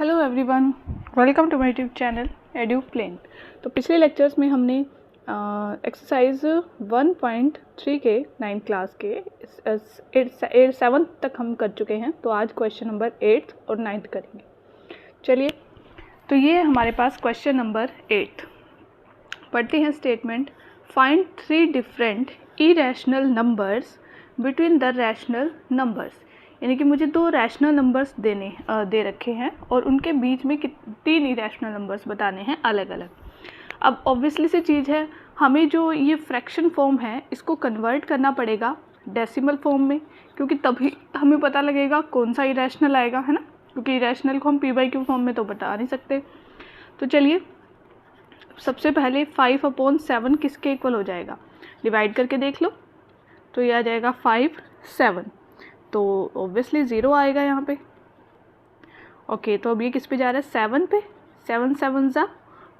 Hello everyone, welcome to my YouTube channel Edu Plain. तो पिछले lectures में हमने एक्सरसाइज 1.3 के 9th क्लास के 7 तक हम कर चुके हैं। तो आज क्वेश्चन नंबर 8 और 9 करेंगे। चलिए, तो ये हमारे पास क्वेश्चन नंबर 8 पढ़ते हैं। Statement, find 3 different irrational numbers between the rational numbers. यानी कि मुझे 2 रैशनल नंबर्स दे रखे हैं और उनके बीच में 3 इरेशनल नंबर्स बताने हैं अलग अलग। अब ऑब्वियसली सी चीज़ है, हमें जो ये फ्रैक्शन फॉर्म है इसको कन्वर्ट करना पड़ेगा डेसिमल फॉर्म में, क्योंकि तभी हमें पता लगेगा कौन सा इरेशनल आएगा, है ना। क्योंकि इरेशनल को हम p/q फॉर्म में तो बता नहीं सकते। तो चलिए, सबसे पहले 5/7 किसके इक्वल हो जाएगा, डिवाइड करके देख लो। तो ये आ जाएगा 5, 7, तो ऑब्वियसली 0 आएगा यहाँ पे। ओके, तो अब ये किस पे जा रहा है, 7 पे। 7 7 ज़ा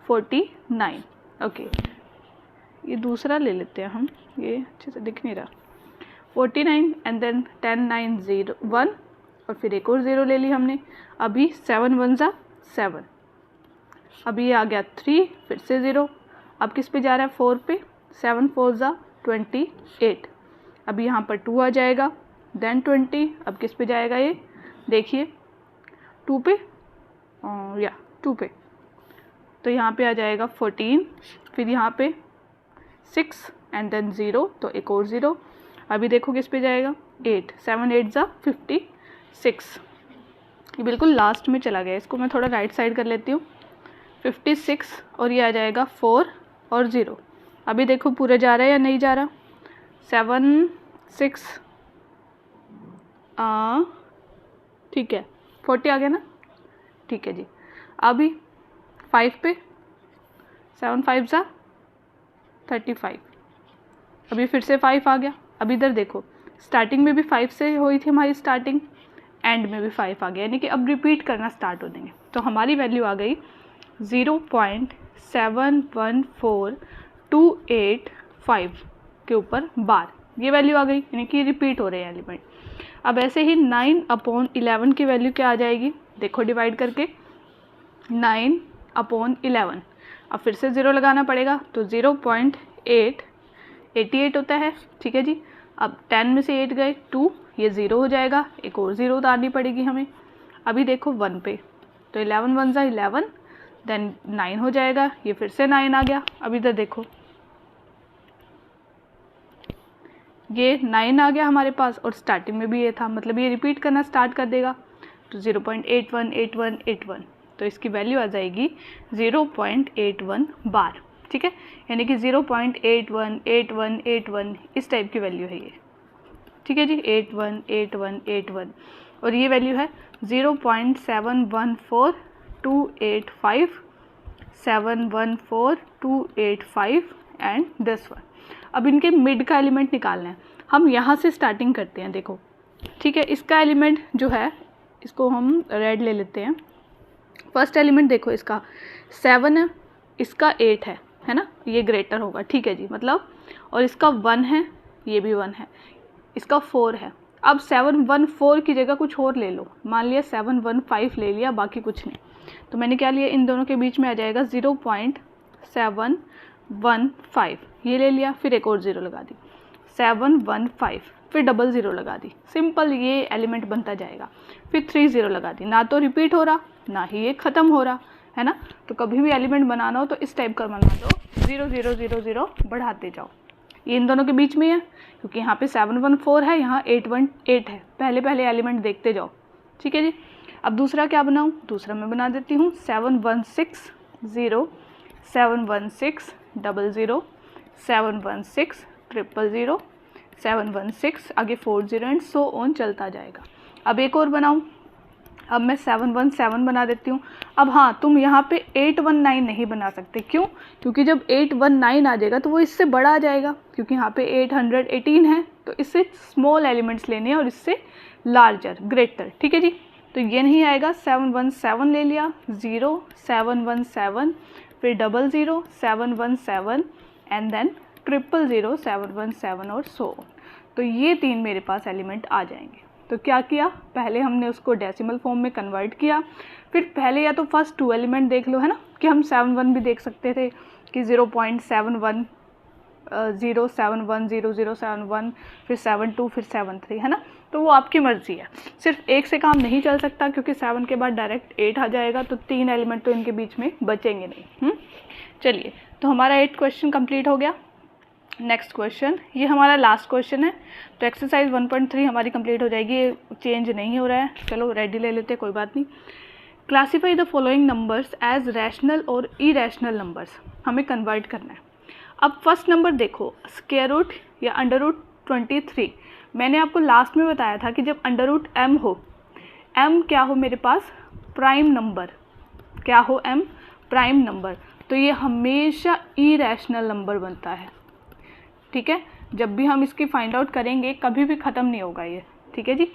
49। ओके, ये दूसरा ले लेते हैं हम, ये अच्छे से दिख नहीं रहा। 49 एंड देन 10 9 0 1 और फिर एक और 0 ले ली हमने। अभी 7 1 ज़ा 7, अभी ये आ गया 3, फिर से 0। अब किस पे जा रहा है, 4 पे। 7 4 ज़ा 28। अभी यहाँ पर 2 आ जाएगा, देन 20। अब किस पे जाएगा, ये देखिए 2 पे, या 2 पे। तो यहाँ पे आ जाएगा 14, फिर यहाँ पे 6 एंड देन 0, तो एक और 0। अभी देखो किस पे जाएगा, 8। 7 8 ज़ा 56। ये बिल्कुल लास्ट में चला गया, इसको मैं थोड़ा राइट साइड कर लेती हूँ। 56 और ये आ जाएगा 4 और 0। अभी देखो पूरा जा रहा है या नहीं जा रहा। 7 6 ठीक है, 40 आ गया ना, ठीक है जी। अभी 5 पे, 7 5 ज़ा 35। अभी फिर से 5 आ गया। अभी इधर देखो, स्टार्टिंग में भी 5 से हुई थी हमारी स्टार्टिंग, एंड में भी 5 आ गया, यानी कि अब रिपीट करना स्टार्ट हो देंगे। तो हमारी वैल्यू आ गई 0.714285 के ऊपर बार, ये वैल्यू आ गई, यानी कि रिपीट हो रहे हैं एलिमेंट। अब ऐसे ही 9/11 की वैल्यू क्या आ जाएगी, देखो डिवाइड करके 9/11। अब फिर से 0 लगाना पड़ेगा, तो 0.88 होता है, ठीक है जी। अब 10 में से 8 गए 2, ये 0 हो जाएगा, एक और 0 उतारनी पड़ेगी हमें। अभी देखो 1 पे, तो 11 1 ज़ा 11, देन 9 हो जाएगा, ये फिर से 9 आ गया। अब इधर देखो, ये 9 आ गया हमारे पास और स्टार्टिंग में भी ये था, मतलब ये रिपीट करना स्टार्ट कर देगा। तो 0.818181, तो इसकी वैल्यू आ जाएगी 0.81 बार, ठीक है। यानी कि 0.818181 इस टाइप की वैल्यू है ये, ठीक है जी। 818181 और ये वैल्यू है 0.714285, 714285 एंड दिस वन। अब इनके मिड का एलिमेंट निकालना है, हम यहाँ से स्टार्टिंग करते हैं, देखो ठीक है। इसका एलिमेंट जो है, इसको हम रेड ले लेते हैं। फर्स्ट एलिमेंट देखो, इसका 7 है, इसका 8 है ना, ये ग्रेटर होगा, ठीक है जी, मतलब। और इसका 1 है, ये भी 1 है, इसका 4 है। अब 714 की जगह कुछ और ले लो, मान लिया 715 ले लिया, बाकी कुछ नहीं। तो मैंने क्या लिया, इन दोनों के बीच में आ जाएगा 0.715, ये ले लिया, फिर एक और 0 लगा दी, 715, फिर डबल 0 लगा दी, सिंपल ये एलिमेंट बनता जाएगा। फिर 3 0 लगा दी, ना तो रिपीट हो रहा ना ही ये ख़त्म हो रहा, है ना। तो कभी भी एलिमेंट बनाना हो तो इस टाइप का बना दो, 0 0 0 0 बढ़ाते जाओ। ये इन दोनों के बीच में है, क्योंकि यहाँ पे 714 है, यहाँ 818 है। पहले पहले एलिमेंट देखते जाओ, ठीक है जी। अब दूसरा क्या बनाऊँ, दूसरा मैं बना देती हूँ 716 0 716 00 716 000 716, आगे 40 एंड सो ऑन चलता जाएगा। अब एक और बनाऊँ, अब मैं 717 बना देती हूँ। अब हाँ, तुम यहाँ पे 819 नहीं बना सकते, क्यों, क्योंकि जब 819 आ जाएगा तो वो इससे बड़ा आ जाएगा, क्योंकि यहाँ पे 818 है, तो इससे स्मॉल एलिमेंट्स लेने हैं और इससे लार्जर ग्रेटर, ठीक है जी। तो ये नहीं आएगा, 717 ले लिया, 0 717, फिर 00 717 एंड देन 000 717 और सो ऑन। तो ये 3 मेरे पास एलिमेंट आ जाएंगे, तो क्या किया, पहले हमने उसको डेसिमल फॉर्म में कन्वर्ट किया, फिर पहले या तो फर्स्ट 2 एलिमेंट देख लो, है ना, कि हम 7 भी देख सकते थे कि 0.71 0710071, फिर 72, फिर 73, है ना, तो वो आपकी मर्ज़ी है। सिर्फ एक से काम नहीं चल सकता क्योंकि 7 के बाद डायरेक्ट 8 आ जाएगा, तो 3 एलिमेंट तो इनके बीच में बचेंगे नहीं। चलिए, तो हमारा 8 क्वेश्चन कंप्लीट हो गया। नेक्स्ट क्वेश्चन, ये हमारा लास्ट क्वेश्चन है, तो एक्सरसाइज 1.3 हमारी कंप्लीट हो जाएगी, ये चेंज नहीं हो रहा है। चलो रेडी ले लेते हैं, कोई बात नहीं। Classify the following numbers as rational और इरेशनल नंबर्स, हमें कन्वर्ट करना है। अब फर्स्ट नंबर देखो, स्क्वायर रूट या अंडर रूट 23। मैंने आपको लास्ट में बताया था कि जब अंडर रूट m हो, m क्या हो मेरे पास, प्राइम नंबर, क्या हो m, प्राइम नंबर, तो ये हमेशा इरेशनल नंबर बनता है। ठीक है, जब भी हम इसकी फाइंड आउट करेंगे कभी भी ख़त्म नहीं होगा ये। ठीक है जी,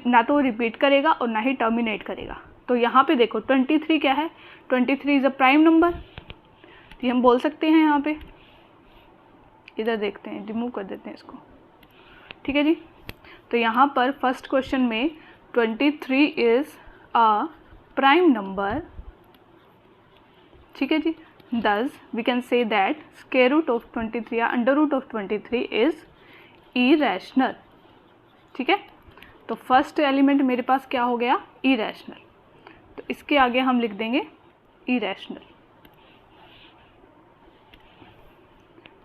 ना तो रिपीट करेगा और ना ही टर्मिनेट करेगा। तो यहाँ पे देखो 23 क्या है, 23 इज़ अ प्राइम नंबर, ये हम बोल सकते हैं। यहाँ पे इधर देखते हैं, रिमूव कर देते हैं इसको। ठीक है जी, तो यहाँ पर फर्स्ट क्वेश्चन में 23 इज़ अ प्राइम नंबर। ठीक है जी, thus we can say that square root of 23 या under root of 23 is irrational। ठीक है, तो फर्स्ट एलिमेंट मेरे पास क्या हो गया, irrational, तो इसके आगे हम लिख देंगे irrational।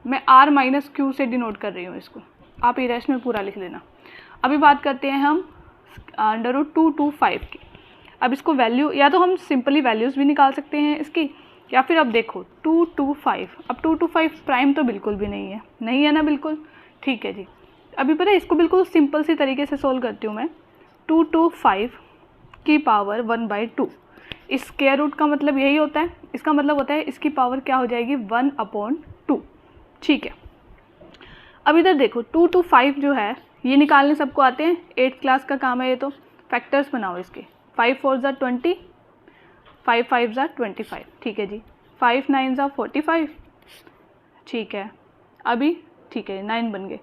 मैं r माइनस क्यू से डिनोट कर रही हूँ इसको, आप irrational पूरा लिख लेना। अभी बात करते हैं हम अंडर रूट 225 की। अब इसको वैल्यू, या तो हम सिंपली वैल्यूज़ भी निकाल सकते हैं इसकी, या फिर अब देखो 225, अब 225 प्राइम तो बिल्कुल भी नहीं है, नहीं है ना, बिल्कुल। ठीक है जी, अभी पता है इसको बिल्कुल सिंपल सी तरीके से सोल्व करती हूँ मैं। 225 की पावर 1/2, इस स्क्वायर रूट का मतलब यही होता है, इसका मतलब होता है इसकी पावर क्या हो जाएगी, 1/2। ठीक है, अब इधर देखो 225 जो है ये निकालने सबको आते हैं, 8th क्लास का काम है ये, तो फैक्टर्स बनाओ इसके। 5 4 ज़ा 20, 5 5 ज़ा 25। ठीक है जी, 5 9 ज़ा 45। ठीक है, अभी ठीक है 9 बन गए,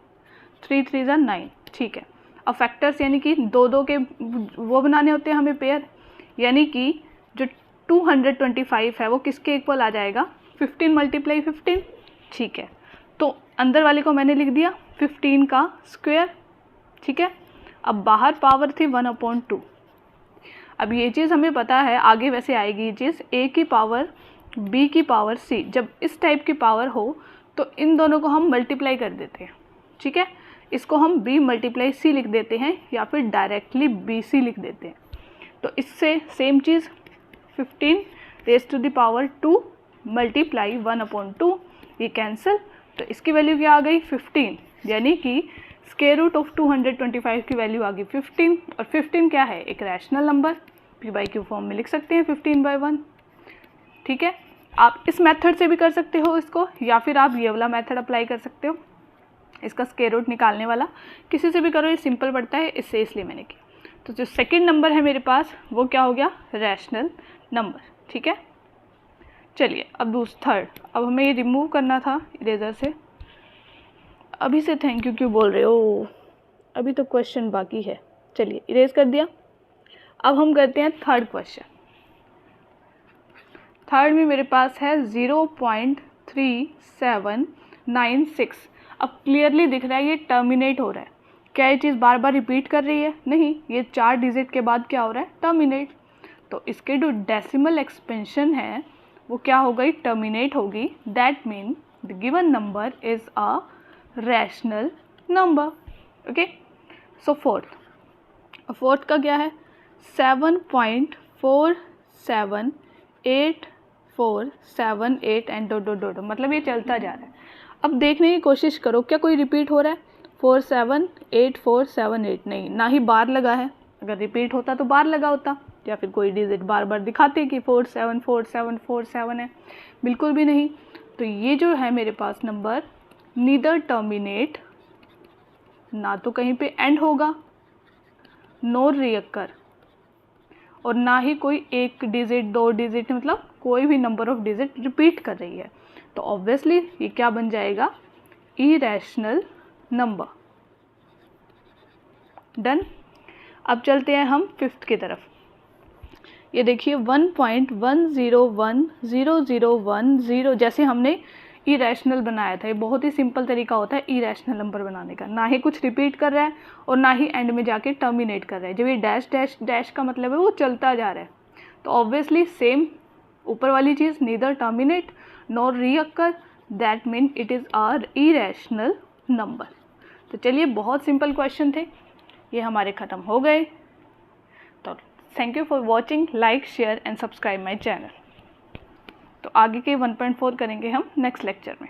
3 3 ज़ा 9। ठीक है, अब फैक्टर्स यानी कि 2 2 के वो बनाने होते हैं हमें पेयर, यानी कि जो 225 है वो किसके इक्वल आ जाएगा, 15 मल्टीप्लाई 15। ठीक है, तो अंदर वाले को मैंने लिख दिया 15 का स्क्वायर। ठीक है, अब बाहर पावर थी 1/2। अब ये चीज़ हमें पता है आगे वैसे आएगी ये चीज़, a की पावर b की पावर c, जब इस टाइप की पावर हो तो इन दोनों को हम मल्टीप्लाई कर देते हैं। ठीक है, इसको हम b मल्टीप्लाई c लिख देते हैं, या फिर डायरेक्टली bc लिख देते हैं। तो इससे सेम चीज़ 15 raise to the power 2 multiply 1/2, ये कैंसिल, तो इसकी वैल्यू क्या आ गई, 15, यानी कि स्क्वायर रूट ऑफ 225 की वैल्यू आ गई 15, और 15 क्या है, एक रैशनल नंबर, p/q फॉर्म में लिख सकते हैं 15/1। ठीक है, आप इस मेथड से भी कर सकते हो इसको, या फिर आप ये वाला मेथड अप्लाई कर सकते हो, इसका स्क्वायर रूट निकालने वाला, किसी से भी करो, ये सिंपल पड़ता है, इससे इसलिए मैंने किया। तो जो सेकेंड नंबर है मेरे पास वो क्या हो गया, रैशनल नंबर। ठीक है, चलिए अब थर्ड, अब हमें ये रिमूव करना था इरेजर से। अभी से थैंक यू क्यों बोल रहे हो, अभी तो क्वेश्चन बाकी है। चलिए इरेज कर दिया। अब हम करते हैं थर्ड क्वेश्चन। थर्ड में मेरे पास है 0.3796। अब क्लियरली दिख रहा है ये टर्मिनेट हो रहा है। क्या ये चीज़ बार बार रिपीट कर रही है, नहीं, ये 4 डिजिट के बाद क्या हो रहा है, टर्मिनेट। तो इसके जो डेसिमल एक्सपेंशन है वो क्या हो गई, टर्मिनेट होगी। That mean the given number is a rational number. Okay, so fourth का क्या है, 7.478478 एंड डॉट, मतलब ये चलता जा रहा है। अब देखने की कोशिश करो क्या कोई रिपीट हो रहा है, 478478, नहीं, ना ही बार लगा है। अगर रिपीट होता तो बार लगा होता, या फिर कोई डिजिट बार बार दिखाते कि 474747 है, बिल्कुल भी नहीं। तो ये जो है मेरे पास नंबर नीदर टर्मिनेट, ना तो कहीं पे एंड होगा, नो रियकर, और ना ही कोई एक डिजिट 2 डिजिट, मतलब कोई भी नंबर ऑफ डिजिट रिपीट कर रही है। तो ऑब्वियसली ये क्या बन जाएगा, इरेशनल नंबर। डन। अब चलते हैं हम फिफ्थ की तरफ। ये देखिए 1.101010, जैसे हमने इरेशनल बनाया था। ये बहुत ही सिंपल तरीका होता है इरेशनल नंबर बनाने का, ना ही कुछ रिपीट कर रहा है और ना ही एंड में जाके टर्मिनेट कर रहा है। जब ये डैश डैश डैश का मतलब है वो चलता जा रहा है, तो ऑब्वियसली सेम ऊपर वाली चीज़, neither terminate nor reoccur, that mean it is are irrational number. तो चलिए, बहुत सिंपल क्वेश्चन थे, ये हमारे ख़त्म हो गए। तो thank you for watching, like share and subscribe my channel. तो आगे के 1.4 करेंगे हम नेक्स्ट लेक्चर में।